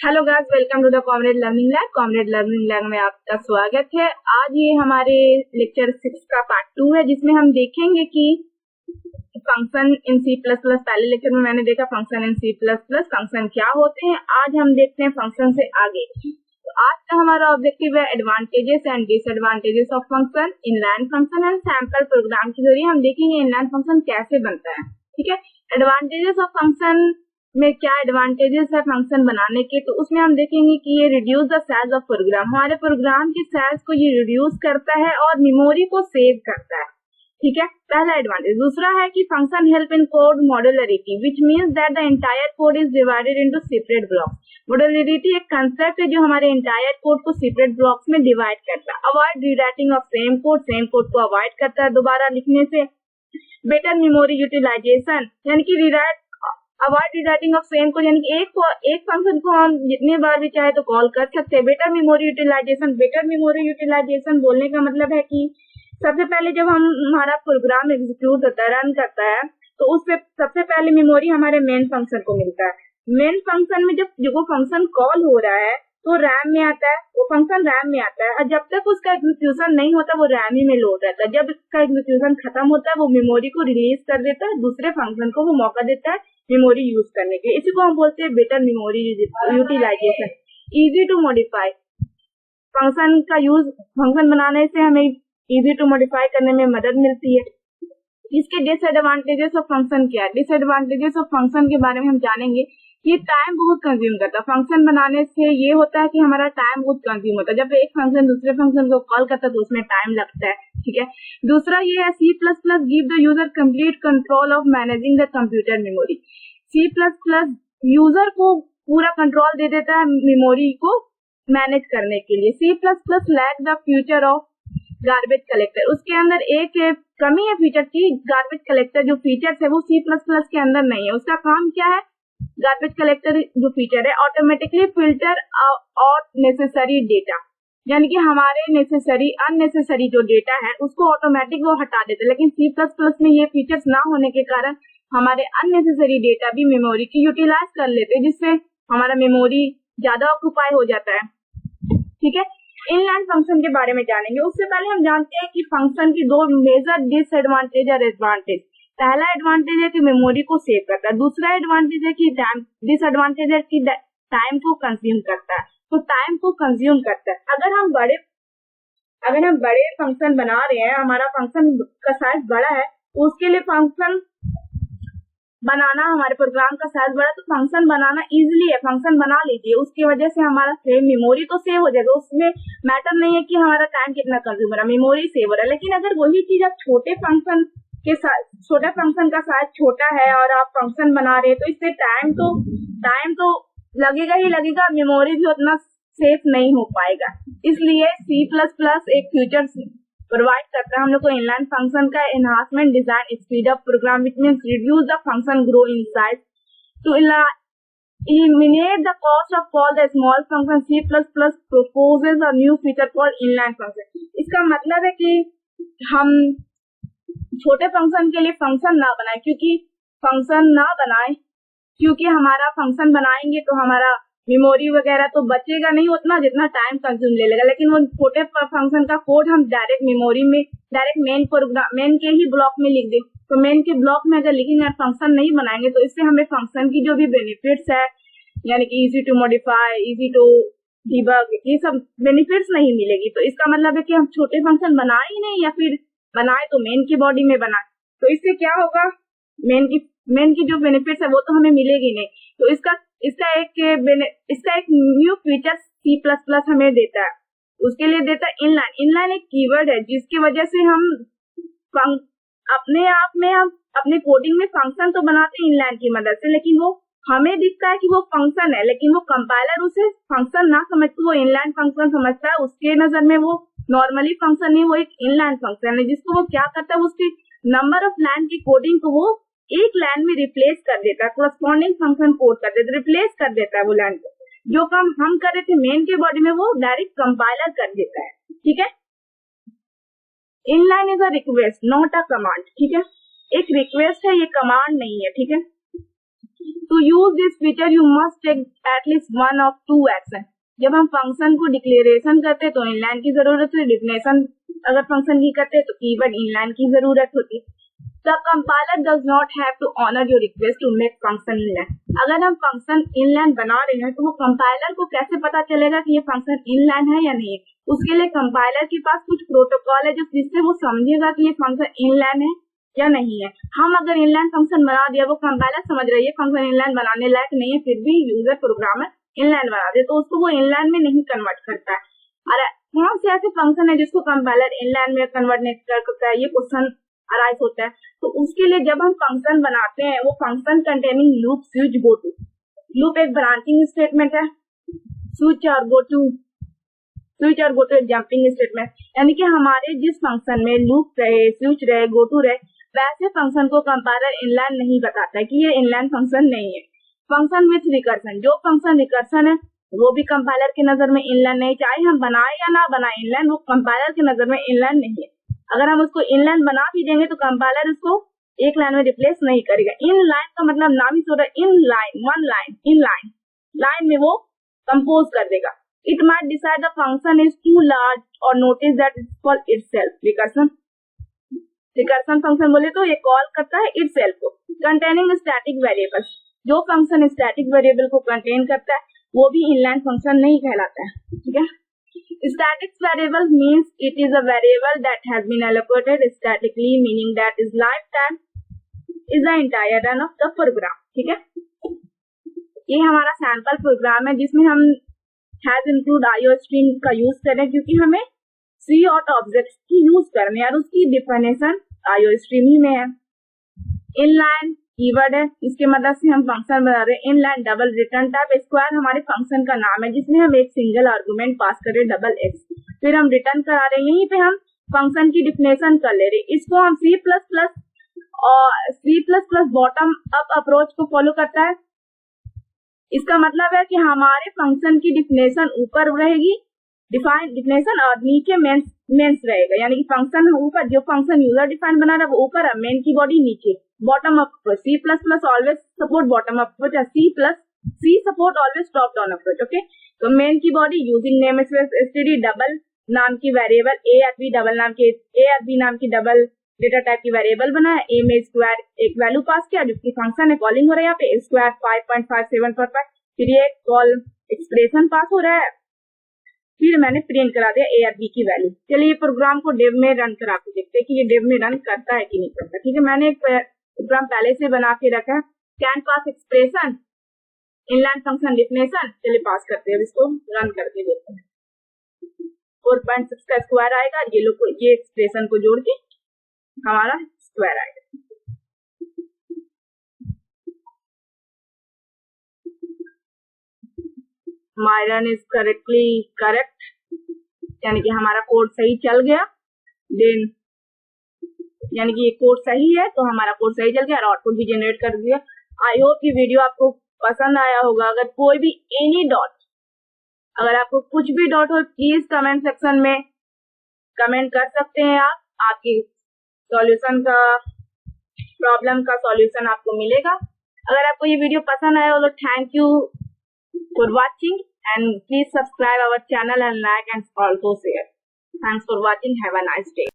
Hello guys, welcome to the comrade learning lab. Comrade learning lab में आपका स्वागत है। आज ये हमारे लेक्चर 6 का पार्ट 2 है, जिसमें हम देखेंगे कि function in C plus plus. पहले लेक्चर में मैंने देखा function in C plus plus, function क्या होते हैं। आज हम देखते हैं फंक्शन से आगे। तो आज का हमारा ऑब्जेक्टिव है advantages and disadvantages of function, inline function and sample program के जरिए हम देखेंगे इनलाइन फंक्शन कैसे बनता है। ठीक है, एडवांटेजेस ऑफ फंक्शन में क्या एडवांटेजेस है फंक्शन बनाने के, तो उसमें हम देखेंगे कि ये reduce the size of program, हमारे प्रोग्राम की साइज को ये रिड्यूस करता है और मेमोरी को सेव करता है। ठीक है, पहला एडवांटेज। दूसरा है कि function help in code modularity, which means that the entire code is divided into separate blocks. Modularity एक कंसेप्ट है जो हमारे एंटायर कोड को सेपरेट ब्लॉक्स में डिवाइड करता है। Avoid rewriting of same code को अवॉइड करता है दोबारा लिखने से। बेटर मेमोरी यूटिलाइजेशन, यानी कि avoid rewriting of same code, यानी कि एक फंक्शन को हम जितने बार भी चाहे तो कॉल कर सकते हैं। बेटर मेमोरी यूटिलाइजेशन बोलने का मतलब है कि सबसे पहले जब हमारा प्रोग्राम एग्जीक्यूट होता है, रन करता है, तो उससे सबसे पहले मेमोरी हमारे मेन फंक्शन को मिलता है। मेन फंक्शन में जब वो फंक्शन कॉल हो रहा है तो रैम में आता है, वो फंक्शन रैम में आता है, और जब तक उसका एग्जीक्यूशन नहीं होता वो रैम ही में लोड रहता है। जब इसका एग्जीक्यूशन खत्म होता है वो मेमोरी को रिलीज कर देता है, दूसरे फंक्शन को वो मौका देता है मेमोरी यूज करने के। इसी को हम बोलते हैं better memory utilization. Easy to modify, function का यूज फंक्शन बनाने से हमें इजी टू मॉडिफाई करने में मदद मिलती है। इसके डिसएडवांटेजेस ऑफ फंक्शन क्या है? डिसएडवांटेजेस ऑफ फंक्शन के बारे में हम जानेंगे। ये टाइम बहुत कंज्यूम करता है। फंक्शन बनाने से ये होता है कि हमारा टाइम बहुत कंज्यूम होता है। जब एक फंक्शन दूसरे फंक्शन को कॉल करता है तो उसमें टाइम लगता है। ठीक है, दूसरा ये है C plus plus give the user complete control of managing the computer memory. C plus plus user को पूरा कंट्रोल दे देता है मेमोरी को मैनेज करने के लिए। C plus plus lack the future of garbage collector, उसके अंदर एक कमी है फीचर की। गार्बेज कलेक्टर जो फीचर्स है वो सी प्लस प्लस के अंदर नहीं है। उसका काम क्या है? गार्बेज कलेक्टर जो फीचर है automatically filter out necessary data, यानी कि हमारे अननेसेसरी जो डेटा है उसको ऑटोमेटिक वो हटा देते हैं। लेकिन सी प्लस प्लस में ये फीचर्स ना होने के कारण हमारे अननेसेसरी डेटा भी मेमोरी की यूटिलाइज कर लेते हैं, जिससे हमारा मेमोरी ज्यादा ऑक्यूपाई हो जाता है। ठीक है, इनलाइन फंक्शन के बारे में जानेंगे। उससे पहले हम जानते हैं कि फंक्शन की दो मेजर डिसएडवांटेज और एडवांटेज। पहला एडवांटेज है कि मेमोरी को सेव करता है, दूसरा एडवांटेज है कि डिसएडवांटेज है कि टाइम को कंज्यूम करता है। तो टाइम को कंज्यूम करता है। अगर हम बड़े फंक्शन बना रहे हैं, हमारा फंक्शन का साइज बड़ा है, तो उसके लिए फंक्शन बनाना, हमारे प्रोग्राम का साइज बड़ा, तो फंक्शन बनाना इजीली है। फंक्शन बना लीजिए, उसकी वजह से हमारा मेमोरी तो सेव हो जाएगा। उसमें मैटर नहीं है कि हमारा टाइम कितना कंज्यूम हो रहा है, मेमोरी सेव हो रहा है। लेकिन अगर वही चीज आप छोटे फंक्शन का साइज छोटा है और आप फंक्शन बना रहे हैं, तो इससे टाइम तो लगेगा ही लगेगा, मेमोरी भी उतना सेफ नहीं हो पाएगा। इसलिए सी प्लस प्लस एक फ्यूचर प्रोवाइड करता है हम लोग को इनलाइन फंक्शन का enhancement design speed up program, which means reduce the function grow in size to eliminate the cost of call the small function. C++ proposes a new feature called inline function. इसका मतलब है कि हम छोटे function के लिए function ना बनाए, क्योंकि हमारा फंक्शन बनाएंगे तो हमारा मेमोरी वगैरह तो बचेगा नहीं उतना जितना टाइम कंज्यूम ले लेगा। लेकिन वो छोटे फंक्शन का कोड हम डायरेक्ट मेमोरी में, डायरेक्ट मेन के ही ब्लॉक में लिख दे, तो मेन के ब्लॉक में अगर लिखेंगे और फंक्शन नहीं बनाएंगे तो इससे हमें फंक्शन की जो भी बेनिफिट्स है, यानी कि easy to modify, easy to debug, ये सब बेनिफिट्स नहीं मिलेगी। तो इसका मतलब है कि हम छोटे फंक्शन बनाए ही नहीं, या फिर बनाए तो मेन की बॉडी में बनाए, तो इससे क्या होगा, मेन की जो बेनिफिट्स है वो तो हमें मिलेगी नहीं। तो इसका एक new feature C plus plus हमें देता है। उसके लिए देता है इनलाइन। इनलाइन एक कीवर्ड है जिसकी वजह से हम अपने आप में हम अपने कोडिंग में फंक्शन तो बनाते हैं इनलाइन की मदद से, लेकिन वो हमें दिखता है कि वो फंक्शन है, लेकिन वो कंपाइलर उसे फंक्शन ना समझते, वो इनलाइन फंक्शन समझता है। उसके नजर में वो नॉर्मली फंक्शन नहीं, वो एक इनलाइन फंक्शन है, जिसको वो क्या करता है, उसकी नंबर ऑफ लाइन की कोडिंग को वो एक लाइन में रिप्लेस कर देता है, कोरस्पॉन्डिंग फंक्शन कोड कर देता है, रिप्लेस कर देता है वो लाइन को। जो काम हम कर रहे थे मेन के बॉडी में, वो डायरेक्ट कंपाइलर कर देता है। ठीक है, inline is a request not a command. ठीक है, एक रिक्वेस्ट है, ये कमांड नहीं है। ठीक है, to use this feature you must take at least one of two action. जब हम फंक्शन को डिक्लेरेशन करते हैं तो इनलाइन की जरूरत है, डिफिनेशन अगर फंक्शन की करते हैं तो कीवर्ड इनलाइन की जरूरत होती है। The compiler does not have to honor your request to make function inline। अगर हम फंक्शन इनलाइन बना रहे हैं तो वो कंपाइलर को कैसे पता चलेगा कि ये फंक्शन इनलाइन है या नहीं है? उसके लिए कंपाइलर के पास कुछ प्रोटोकॉल है जिससे वो समझेगा कि ये फंक्शन इनलाइन है या नहीं है। हम अगर इनलाइन फंक्शन बना दिया, वो कंपाइलर समझ रही है फंक्शन इनलाइन बनाने लायक नहीं है, फिर भी यूजर प्रोग्रामर इनलाइन बना दे तो उसको वो इनलाइन में नहीं कन्वर्ट करता है। और कौन से ऐसे फंक्शन है जिसको कंपाइलर इनलाइन में कन्वर्ट नहीं कर सकता है, ये क्वेश्चन अराइज होता है। तो उसके लिए जब हम फंक्शन बनाते हैं वो function containing loop, switch, go to. Loop एक ब्रांचिंग स्टेटमेंट है, स्विच और गो टू एक जंपिंग स्टेटमेंट, यानी कि हमारे जिस फंक्शन में लूप रहे, स्विच रहे, गो टू रहे, वैसे फंक्शन को कंपाइलर इनलाइन नहीं बताता है कि ये इनलाइन फंक्शन नहीं है। फंक्शन विथ रिकर्सन, जो फंक्शन रिकर्सन है वो भी कंपाइलर की नजर में इनलाइन नहीं, चाहे हम बनाए या ना बनाए इनलाइन, वो कंपाइलर की नजर में इनलाइन नहीं है। अगर हम उसको इनलाइन बना भी देंगे तो कंपाइलर उसको एक लाइन में रिप्लेस नहीं करेगा। इन लाइन का मतलब नाम ही सो रहा है, inline, one line, inline, line में वो कंपोज कर देगा। It might decide the function is too large और notice that it's call itself. Recursion function बोले तो ये कॉल करता है इटसेल्फ को। कंटेनिंग स्टैटिक वेरिएबल्स, जो फंक्शन स्टैटिक वेरिएबल को कंटेन करता है वो भी इनलाइन फंक्शन नहीं कहलाता है, ठीक है। Static variable means it is a variable that has been allocated statically, meaning that its lifetime is the entire run of the program, ठीक है। ये हमारा सैंपल प्रोग्राम है जिसमें हम हैज इंक्लूड IOStream का यूज करें क्योंकि हमें सी और ऑब्जेक्ट्स की यूज करने और उसकी डिफिनेशन IOStream ही में है। इनलाइन कीवर्ड है, इसके मदद से हम फंक्शन बना रहे हैं। Inline double return type square हमारे फंक्शन का नाम है जिसमें हम एक सिंगल आर्गुमेंट पास करें डबल एक्स, फिर हम रिटर्न करा रहे हैं। यहीं पे हम फंक्शन की डिफिनेशन कर ले रहे हैं। इसको हम C++ बॉटम अप अप्रोच को फॉलो करता है। इसका मतलब है कि हमारे फंक्शन की डिफिनेशन ऊपर रहेगी, डिफिनेशन और नीचे मेंस रहेगा, यानी कि फंक्शन ऊपर, जो फंक्शन यूजर डिफाइन बना रहा है वो ऊपर है, मेन की बॉडी नीचे। Bottom up approach, C++ always support bottom up approach, C support always top down approach, okay. तो मेन की body using name std double नाम की वेरिएबल a और b नाम की डबल डेटा टाइप की वेरिएबल बनाया। a में स्क्वायर एक वैल्यू पास किया जिसकी फंक्शन है कॉलिंग हो रहा है यहाँ पे स्क्वायर 5.5745, फिर ये कॉल एक्सप्रेशन पास हो रहा है, फिर मैंने प्रिंट करा दिया a और b की वैल्यू। चलिए प्रोग्राम को डेव में रन करा के देखते हैं कि ये डेव में रन करता है कि नहीं करता, ठीक है। मैंने एक प्रोग्राम पहले से बना के रखा है, can pass expression inline function definition. चलिए पास करते हैं, इसको रन करके देखते हैं। 4.6 का स्क्वायर आएगा, ये एक्सप्रेशन को जोड़ के हमारा स्क्वायर आएगा। My run is correctly correct, यानी कि हमारा कोड सही चल गया। देन यानी कि ये कोड सही है तो हमारा कोड सही चल गया और आउटपुट भी जनरेट कर दिया। आई होप कि वीडियो आपको पसंद आया होगा। अगर कोई भी एनी डॉट, अगर आपको कुछ भी डॉट हो प्लीज कमेंट सेक्शन में कमेंट कर सकते हैं आप। आपकी सॉल्यूशन का, प्रॉब्लम का सॉल्यूशन आपको मिलेगा। अगर आपको ये वीडियो पसंद आया हो तो thank you for watching and please subscribe our channel and like and also share. Thanks for watching. Have a nice day.